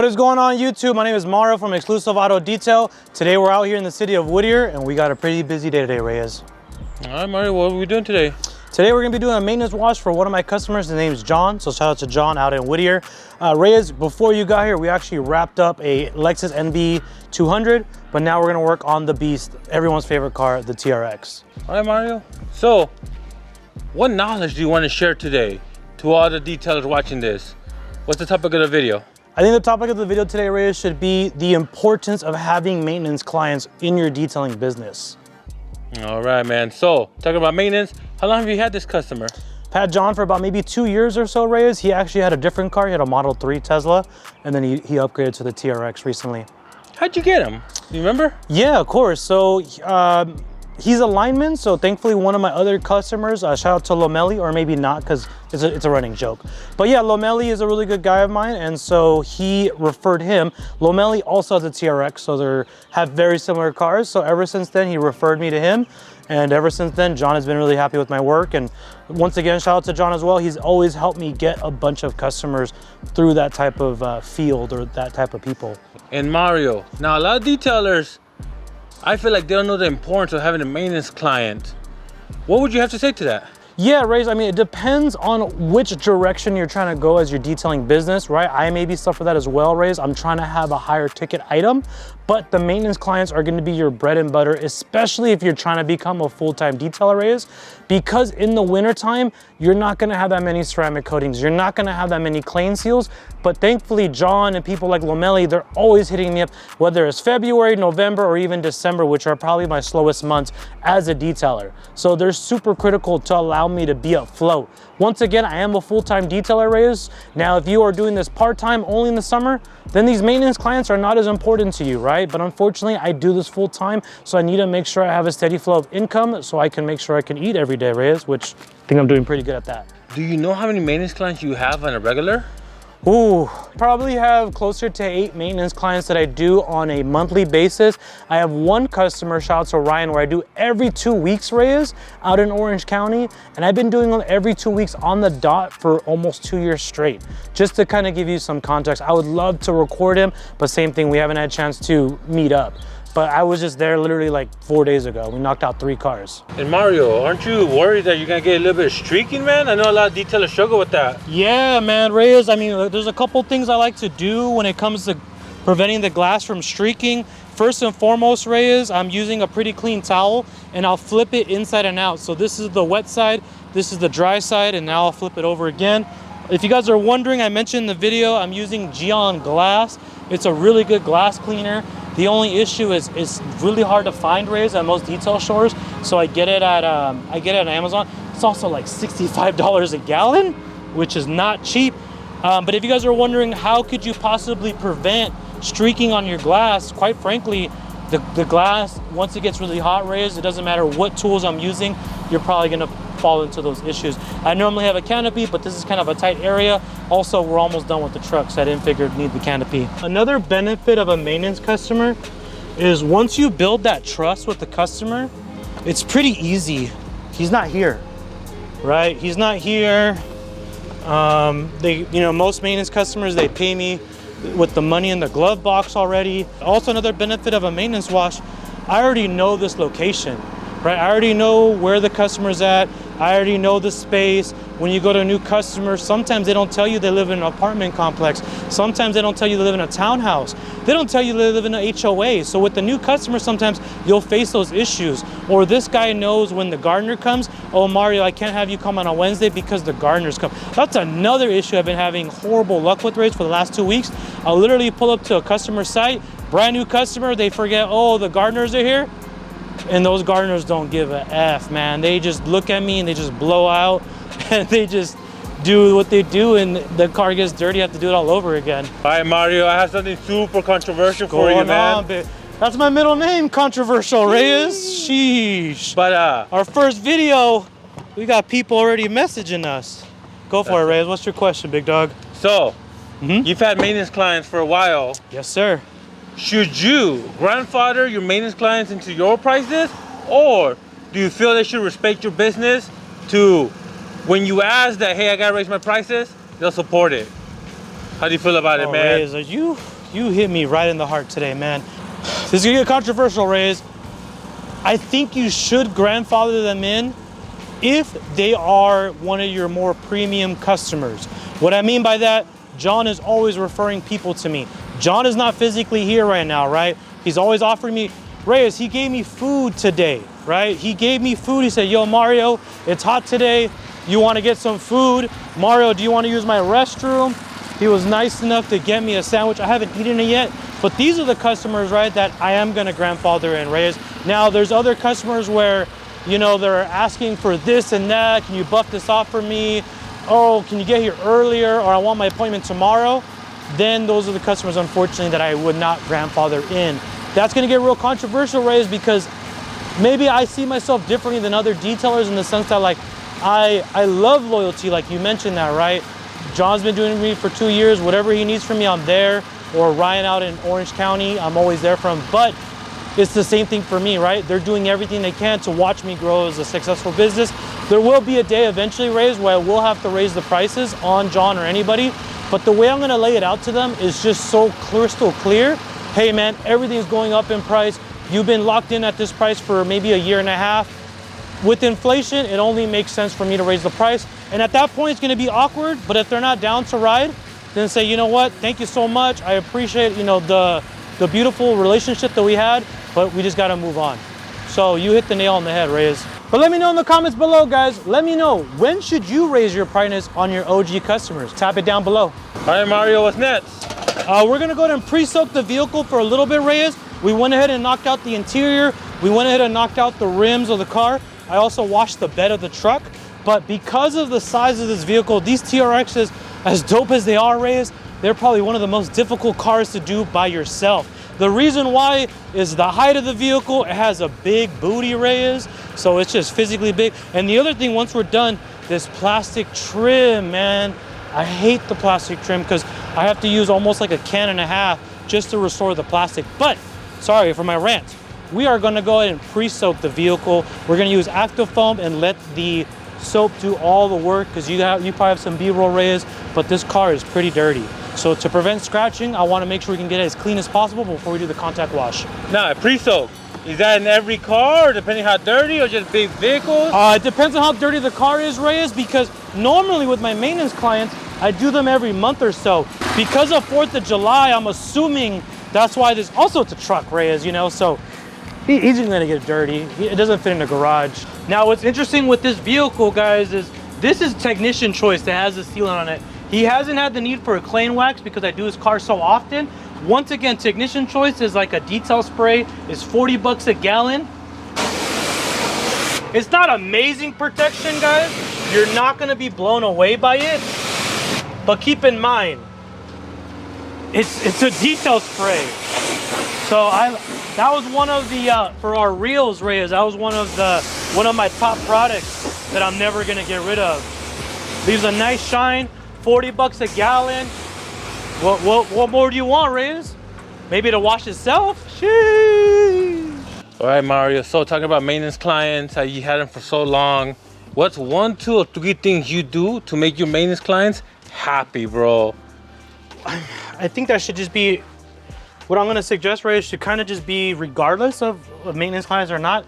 What is going on YouTube? My name is Mario from Exclusive Auto Detail. Today we're out here in the city of Whittier and we got a pretty busy day today, Reyes. All right, Mario, what are we doing today? Today we're gonna be doing a maintenance wash for one of my customers. His name is John, so shout out to John out in Whittier. Reyes, before you got here, we actually wrapped up a Lexus NB 200, but now we're gonna work on the beast, everyone's favorite car, the TRX. All right, Mario. So, what knowledge do you want to share today to all the detailers watching this? What's the topic of the video? I think the topic of the video today, Reyes, should be the importance of having maintenance clients in your detailing business. All right, man. So, talking about maintenance, how long have you had this customer? I've had John for about maybe 2 years or so, Reyes. He actually had a different car. He had a Model 3 Tesla, and then he upgraded to the TRX recently. How'd you get him? You remember? Yeah, of course. So he's a lineman, so thankfully one of my other customers, shout out to Lomeli, or maybe not because it's a running joke. But yeah, Lomeli is a really good guy of mine, and so he referred him. Lomeli also has a TRX, so they have very similar cars. So ever since then, he referred me to him. And ever since then, John has been really happy with my work. And once again, shout out to John as well. He's always helped me get a bunch of customers through that type of field or that type of people. And Mario, now a lot of detailers, I feel like they don't know the importance of having a maintenance client. What would you have to say to that? Yeah, Reyes, I mean, it depends on which direction you're trying to go as your detailing business, right? I maybe suffer that as well, Reyes. I'm trying to have a higher ticket item, but the maintenance clients are gonna be your bread and butter, especially if you're trying to become a full-time detailer, Reyes, because in the wintertime, you're not gonna have that many ceramic coatings. You're not gonna have that many clean seals, but thankfully, John and people like Lomeli, they're always hitting me up, whether it's February, November, or even December, which are probably my slowest months as a detailer. So they're super critical to allow me to be afloat. Once again, I am a full-time detailer, Reyes. Now, if you are doing this part-time only in the summer, then these maintenance clients are not as important to you, right? But unfortunately, I do this full-time, so I need to make sure I have a steady flow of income so I can make sure I can eat every day, Reyes, which I think I'm doing pretty good at that. Do you know how many maintenance clients you have on a regular? Ooh, probably have closer to 8 maintenance clients that I do on a monthly basis. I have one customer, shout out to Ryan, where I do every 2 weeks, Reyes, out in Orange County. And I've been doing them every 2 weeks on the dot for almost 2 years straight. Just to kind of give you some context, I would love to record him, but same thing, we haven't had a chance to meet up. But I was just there literally like 4 days ago. We knocked out 3 cars. And Mario, aren't you worried that you're gonna get a little bit of streaking, man? I know a lot of detailers struggle with that. Yeah, man, Reyes, I mean, there's a couple things I like to do when it comes to preventing the glass from streaking. First and foremost, Reyes, I'm using a pretty clean towel and I'll flip it inside and out. So this is the wet side, this is the dry side, and now I'll flip it over again. If you guys are wondering, I mentioned in the video, I'm using Gion glass. It's a really good glass cleaner. The only issue is it's really hard to find, Reyes, at most detail stores. So I get it at Amazon. It's also like $65 a gallon, which is not cheap. But if you guys are wondering how could you possibly prevent streaking on your glass, quite frankly, the glass, once it gets really hot, Reyes, it doesn't matter what tools I'm using, you're probably gonna fall into those issues. I normally have a canopy, but this is kind of a tight area. Also, we're almost done with the truck, so I didn't figure it'd need the canopy. Another benefit of a maintenance customer is once you build that trust with the customer, it's pretty easy. He's not here, right? He's not here. Most maintenance customers, they pay me with the money in the glove box already. Also, another benefit of a maintenance wash, I already know this location, right? I already know where the customer's at. I already know the space. When you go to a new customer, sometimes they don't tell you they live in an apartment complex. Sometimes they don't tell you they live in a townhouse. They don't tell you they live in an HOA. So with the new customer, sometimes you'll face those issues. Or this guy knows when the gardener comes, oh, Mario, I can't have you come on a Wednesday because the gardeners come. That's another issue I've been having horrible luck with, Reyes, for the last 2 weeks. I'll literally pull up to a customer site, brand new customer, they forget, oh, the gardeners are here. And those gardeners don't give a F, man. They just look at me and they just blow out and they just do what they do, and the car gets dirty, I have to do it all over again. All right, Mario, I have something super controversial for you, man. That's my middle name, controversial, Reyes. Sheesh. But our first video, we got people already messaging us. Go for it, Reyes. What's your question, big dog? So, you've had maintenance clients for a while. Yes, sir. Should you grandfather your maintenance clients into your prices, or do you feel they should respect your business to when you ask that, hey, I gotta raise my prices, they'll support it? How do you feel about it, man? Reyes, you hit me right in the heart today, man. This is gonna get controversial, Reyes. I think you should grandfather them in if they are one of your more premium customers. What I mean by that, John is always referring people to me. John is not physically here right now, right? He's always offering me, Reyes, he gave me food today, right? He gave me food. He said, yo, Mario, it's hot today. You want to get some food? Mario, do you want to use my restroom? He was nice enough to get me a sandwich. I haven't eaten it yet, but these are the customers, right, that I am gonna grandfather in, Reyes. Now, there's other customers where, you know, they're asking for this and that. Can you buff this off for me? Oh, can you get here earlier? Or I want my appointment tomorrow. Then those are the customers, unfortunately, that I would not grandfather in. That's gonna get real controversial, Reyes, because maybe I see myself differently than other detailers in the sense that, like, I love loyalty, like you mentioned that, right? John's been doing it for me for 2 years. Whatever he needs from me, I'm there. Or Ryan out in Orange County, I'm always there for him. But it's the same thing for me, right? They're doing everything they can to watch me grow as a successful business. There will be a day eventually, Reyes, where I will have to raise the prices on John or anybody. But the way I'm gonna lay it out to them is just so crystal clear. Hey man, everything's going up in price. You've been locked in at this price for maybe a year and a half. With inflation, it only makes sense for me to raise the price. And at that point, it's gonna be awkward, but if they're not down to ride, then say, you know what, thank you so much. I appreciate, you know, the beautiful relationship that we had, but we just gotta move on. So you hit the nail on the head, Reyes. But let me know in the comments below, guys. Let me know, when should you raise your price on your OG customers? Tap it down below. All right, Mario, what's next? We're gonna go ahead and pre-soak the vehicle for a little bit, Reyes. We went ahead and knocked out the interior. We went ahead and knocked out the rims of the car. I also washed the bed of the truck. But because of the size of this vehicle, these TRXs, as dope as they are, Reyes, they're probably one of the most difficult cars to do by yourself. The reason why is the height of the vehicle. It has a big booty, Reyes, so it's just physically big. And the other thing, once we're done, this plastic trim, man. I hate the plastic trim because I have to use almost like a can and a half just to restore the plastic. But, sorry for my rant. We are gonna go ahead and pre-soak the vehicle. We're gonna use active foam and let the soap do all the work, because you probably have some B-roll, Reyes, but this car is pretty dirty. So to prevent scratching, I want to make sure we can get it as clean as possible before we do the contact wash. Nah, pre-soak. Is that in every car, depending how dirty, or just big vehicles? It depends on how dirty the car is, Reyes, because normally with my maintenance clients, I do them every month or so. Because of 4th of July, I'm assuming that's why this, also it's a truck, Reyes, you know, so he's just gonna get dirty. It doesn't fit in the garage. Now, what's interesting with this vehicle, guys, is this is technician choice that has the sealant on it. He hasn't had the need for a clean wax because I do his car so often. Once again, technician choice is like a detail spray. It's 40 bucks a gallon. It's not amazing protection, guys. You're not gonna be blown away by it. But keep in mind, it's a detail spray. So that was one of the for our reels, Reyes. That was one of my top products that I'm never gonna get rid of. Leaves a nice shine. 40 bucks a gallon. What more do you want, Reyes? Maybe to wash itself? Sheesh. All right, Mario. So talking about maintenance clients, how you had them for so long. What's 1, 2, or 3 things you do to make your maintenance clients happy, bro? I think that should just be, what I'm gonna suggest, Reyes, should kind of just be regardless of maintenance clients or not.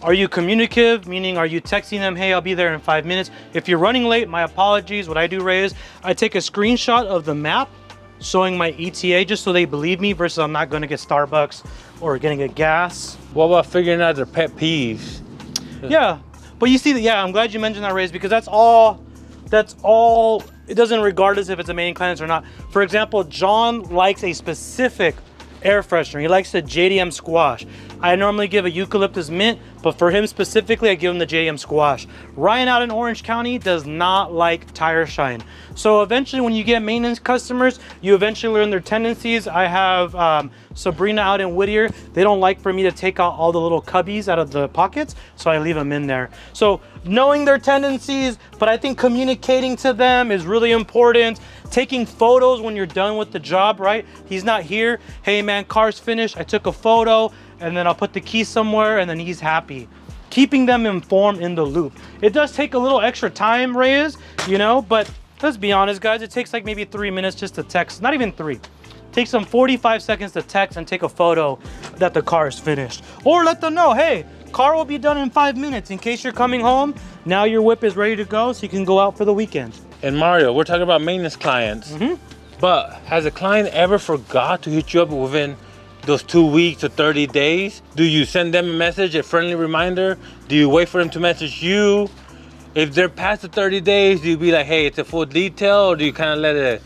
Are you communicative? Meaning, are you texting them, hey, I'll be there in 5 minutes? If you're running late, my apologies. What I do, Reyes, I take a screenshot of the map showing my ETA just so they believe me, versus I'm not gonna get Starbucks or getting a gas. What about figuring out their pet peeves? Yeah, but you see that, yeah, I'm glad you mentioned that, Reyes, because that's all, it doesn't regardless if it's a main client or not. For example, John likes a specific air freshener. He likes the JDM Squash. I normally give a eucalyptus mint, but for him specifically, I give him the JDM Squash. Ryan out in Orange County does not like tire shine. So eventually when you get maintenance customers, you eventually learn their tendencies. I have Sabrina out in Whittier. They don't like for me to take out all the little cubbies out of the pockets, so I leave them in there. So knowing their tendencies, but I think communicating to them is really important. Taking photos when you're done with the job, right? He's not here. Hey man, car's finished. I took a photo, and then I'll put the key somewhere, and then he's happy. Keeping them informed in the loop. It does take a little extra time, Reyes, you know, but let's be honest, guys, it takes like maybe 3 minutes just to text. Not even 3. Takes them 45 seconds to text and take a photo that the car is finished. Or let them know, hey, car will be done in 5 minutes. In case you're coming home, now your whip is ready to go so you can go out for the weekend. And Mario, we're talking about maintenance clients. But has a client ever forgot to hit you up within those 2 weeks or 30 days? Do you send them a message, a friendly reminder? Do you wait for them to message you? If they're past the 30 days, do you be like, hey, it's a full detail, or do you kind of let it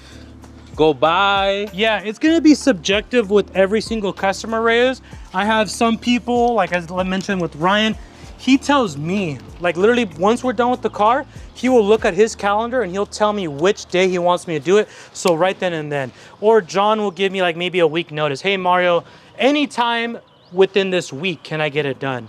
go by? Yeah, it's gonna be subjective with every single customer, Reyes. I have some people, like as I mentioned with Ryan, he tells me, like literally once we're done with the car, he will look at his calendar and he'll tell me which day he wants me to do it. So right then and then. Or John will give me like maybe a week notice. Hey Mario, anytime within this week can I get it done?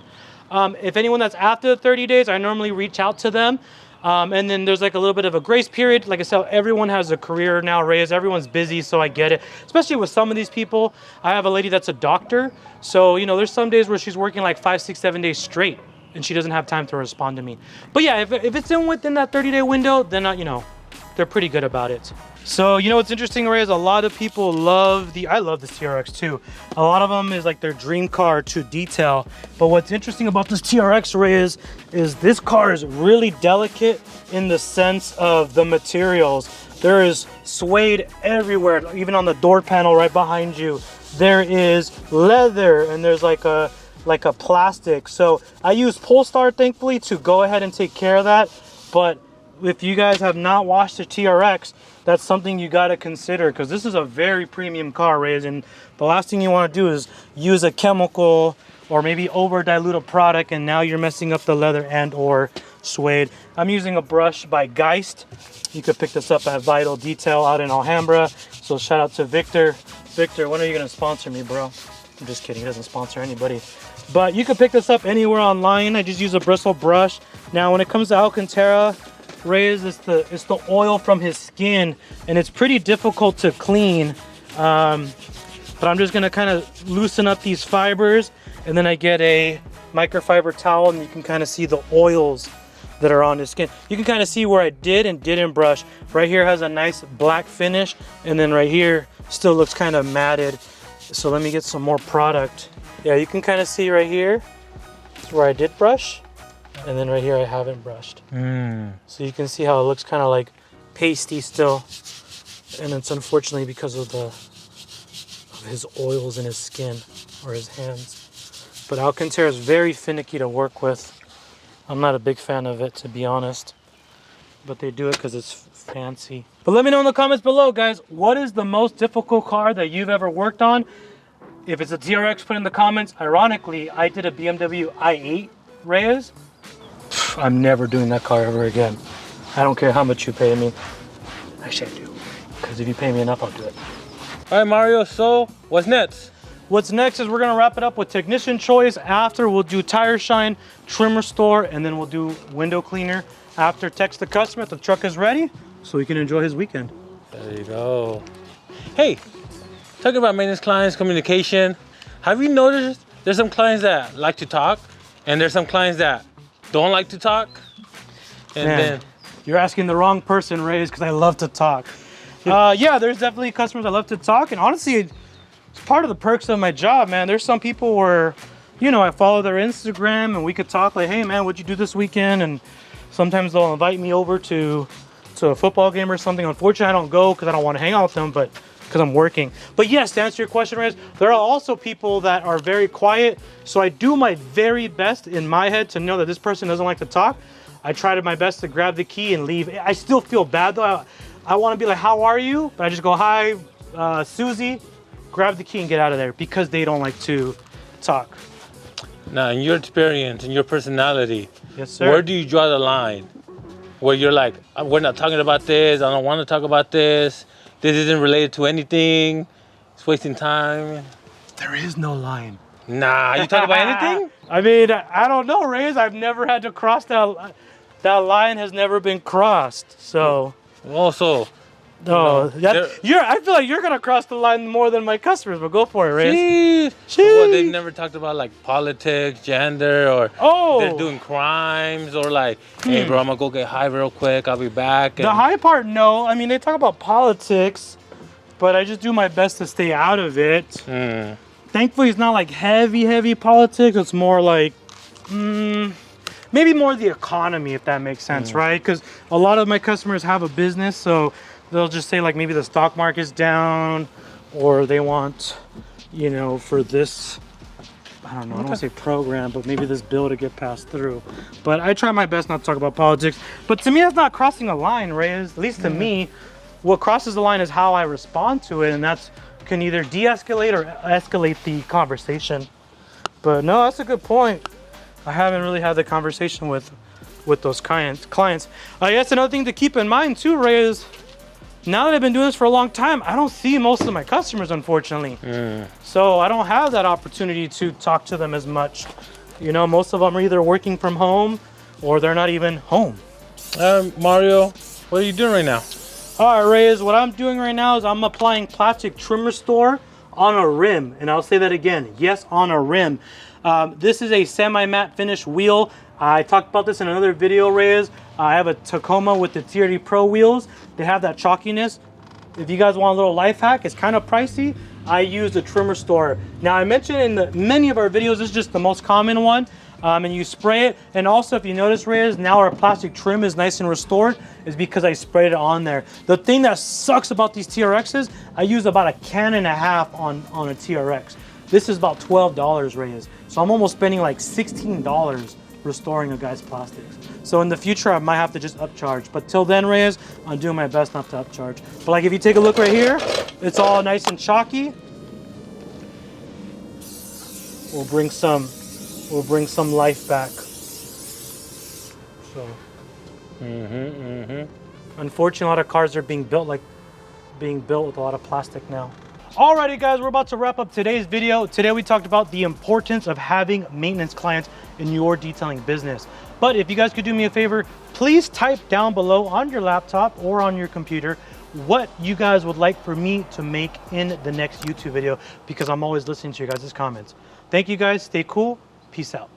If anyone that's after the 30 days, I normally reach out to them. And then there's like a little bit of a grace period. Like I said, everyone has a career now, Reyes. Everyone's busy, so I get it. Especially with some of these people. I have a lady that's a doctor. So, you know, there's some days where she's working like 5, 6, 7 days straight and she doesn't have time to respond to me. But yeah, if it's within that 30-day window, then, you know, they're pretty good about it. So, you know what's interesting, Ray, is a lot of people I love this TRX too. A lot of them is like their dream car to detail. But what's interesting about this TRX, Ray, is this car is really delicate in the sense of the materials. There is suede everywhere, even on the door panel right behind you. There is leather and there's like a plastic. So I use Polestar, thankfully, to go ahead and take care of that. But if you guys have not washed the TRX, that's something you got to consider, because this is a very premium car, Reyes, and the last thing you want to do is use a chemical or maybe over dilute a product, and now you're messing up the leather and or suede. I'm using a brush by Geist. You could pick this up at Vital Detail out in Alhambra. So shout out to Victor. Victor, when are you going to sponsor me, bro? I'm just kidding. He doesn't sponsor anybody. But you could pick this up anywhere online. I just use a bristle brush. Now, when it comes to Alcantara, Reyes, it's the oil from his skin, and it's pretty difficult to clean. But I'm just gonna kind of loosen up these fibers, and then I get a microfiber towel, and you can kind of see the oils that are on his skin. You can kind of see where I did and didn't brush. Right here has a nice black finish, and then right here still looks kind of matted. So let me get some more product. Yeah, you can kind of see right here, it's where I did brush. And then right here I haven't brushed. So you can see how it looks kind of like pasty still. And it's unfortunately because of his oils in his skin or his hands. But Alcantara is very finicky to work with. I'm not a big fan of it, to be honest. But they do it because it's fancy. But let me know in the comments below, guys, what is the most difficult car that you've ever worked on? If it's a TRX, put in the comments. Ironically, I did a BMW i8, Reyes. I'm never doing that car ever again. I don't care how much you pay me. Actually, I do. Because if you pay me enough, I'll do it. All right, Mario, so what's next? What's next is we're going to wrap it up with technician choice. After, we'll do tire shine, trim restore, and then we'll do window cleaner. After, text the customer if the truck is ready so he can enjoy his weekend. There you go. Hey, talking about maintenance clients, communication. Have you noticed there's some clients that like to talk, and there's some clients that don't like to talk? And Man, then you're asking the wrong person, Reyes, because I love to talk. Yeah, there's definitely customers that love to talk, and honestly, it's part of the perks of my job, man. There's some people where, you know, I follow their Instagram and we could talk like, hey man, what'd you do this weekend? And sometimes they'll invite me over to a football game or something. Unfortunately, I don't go because I don't want to hang out with them, but because I'm working. But yes, to answer your question, Reyes, there are also people that are very quiet. So I do my very best in my head to know that this person doesn't like to talk. I try my best to grab the key and leave. I still feel bad though. I want to be like, how are you? But I just go, hi, Susie, grab the key and get out of there because they don't like to talk. now, in your experience, in your personality, Yes, sir. where do you draw the line? Where you're like, we're not talking about this, I don't want to talk about this, this isn't related to anything, it's wasting time. There is no line. Nah, you talk about anything? I mean, I don't know, Reyes. I've never had to cross that line has never been crossed. So Also, Oh, I feel like you're gonna cross the line more than my customers, but go for it, Reyes. Sheesh. Well, they've never talked about like politics, gender, or they're doing crimes, or like, hey bro, I'm gonna go get high real quick, I'll be back. The high part, no. I mean, they talk about politics, but I just do my best to stay out of it. Thankfully, it's not like heavy politics. It's more like, maybe more the economy, if that makes sense, right? Because a lot of my customers have a business, so they'll just say like maybe the stock market's down, or they want, you know, for this, I don't know, I don't want to say program, but maybe this bill to get passed through. But I try my best not to talk about politics. But to me, that's not crossing a line, Reyes. At least to me, what crosses the line is how I respond to it, and that's can either de-escalate or escalate the conversation. But no, that's a good point. I haven't really had the conversation with those clients. I guess another thing to keep in mind too, Ray, is now that I've been doing this for a long time, I don't see most of my customers, unfortunately. So I don't have that opportunity to talk to them as much. You know, most of them are either working from home or they're not even home. Mario, what are you doing right now? All right, Reyes, what I'm doing right now is I'm applying plastic trim restore on a rim. And I'll say that again, yes, on a rim. This is a semi-matte finish wheel. I talked about this in another video, Reyes. I have a Tacoma with the TRD Pro wheels. They have that chalkiness. If you guys want a little life hack, it's kind of pricey. I use the trim restore. Now, I mentioned in many of our videos, this is just the most common one. And you spray it. And also, if you notice, Reyes, now our plastic trim is nice and restored, is because I sprayed it on there. The thing that sucks about these TRXs, I use about a can and a half on a TRX. This is about $12, Reyes. So I'm almost spending like $16 restoring a guy's plastics. So in the future, I might have to just upcharge. But till then, Reyes, I'm doing my best not to upcharge. But like if you take a look right here, it's all nice and chalky. We'll bring some life back. So unfortunately, a lot of cars are being built with a lot of plastic now. Alrighty guys, we're about to wrap up today's video. Today we talked about the importance of having maintenance clients in your detailing business. But if you guys could do me a favor, please type down below on your laptop or on your computer what you guys would like for me to make in the next YouTube video, because I'm always listening to your guys' comments. Thank you guys, stay cool, peace out.